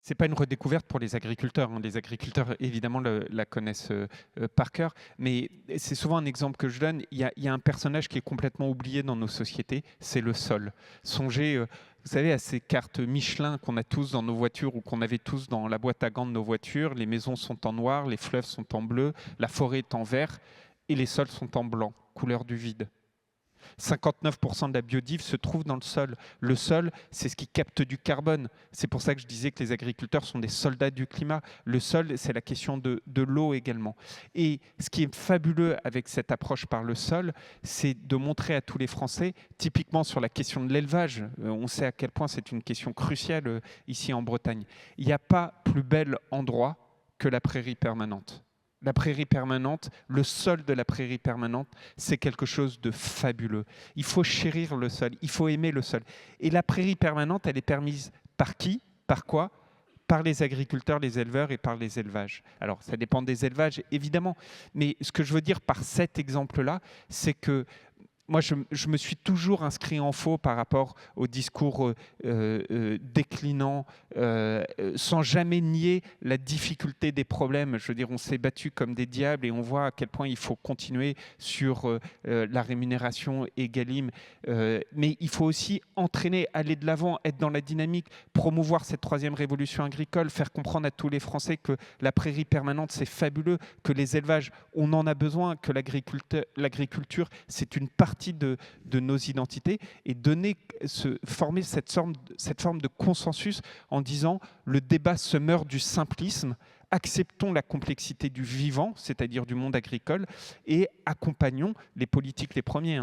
C'est pas une redécouverte pour les agriculteurs, hein. Les agriculteurs, évidemment, la connaissent par cœur, mais c'est souvent un exemple que je donne. Il y a un personnage qui est complètement oublié dans nos sociétés, c'est le sol. Songez, vous savez, à ces cartes Michelin qu'on a tous dans nos voitures ou qu'on avait tous dans la boîte à gants de nos voitures. Les maisons sont en noir, les fleuves sont en bleu, la forêt est en vert et les sols sont en blanc, couleur du vide. 59% de la biodive se trouve dans le sol. Le sol, c'est ce qui capte du carbone. C'est pour ça que je disais que les agriculteurs sont des soldats du climat. Le sol, c'est la question de l'eau également. Et ce qui est fabuleux avec cette approche par le sol, c'est de montrer à tous les Français, typiquement sur la question de l'élevage, on sait à quel point c'est une question cruciale ici en Bretagne. Il n'y a pas plus bel endroit que la prairie permanente. La prairie permanente, le sol de la prairie permanente, c'est quelque chose de fabuleux. Il faut chérir le sol, il faut aimer le sol. Et la prairie permanente, elle est permise par qui? Par quoi? Par les agriculteurs, les éleveurs et par les élevages. Alors, ça dépend des élevages, évidemment. Mais ce que je veux dire par cet exemple-là, c'est que moi, je me suis toujours inscrit en faux par rapport au discours déclinant, sans jamais nier la difficulté des problèmes. Je veux dire, on s'est battu comme des diables et on voit à quel point il faut continuer sur la rémunération Egalim. Mais il faut aussi entraîner, aller de l'avant, être dans la dynamique, promouvoir cette troisième révolution agricole, faire comprendre à tous les Français que la prairie permanente, c'est fabuleux, que les élevages, on en a besoin, que l'agriculture, c'est une partie de nos identités et former cette forme de consensus en disant le débat se meurt du simplisme, acceptons la complexité du vivant, c'est-à-dire du monde agricole, et accompagnons les politiques les premiers.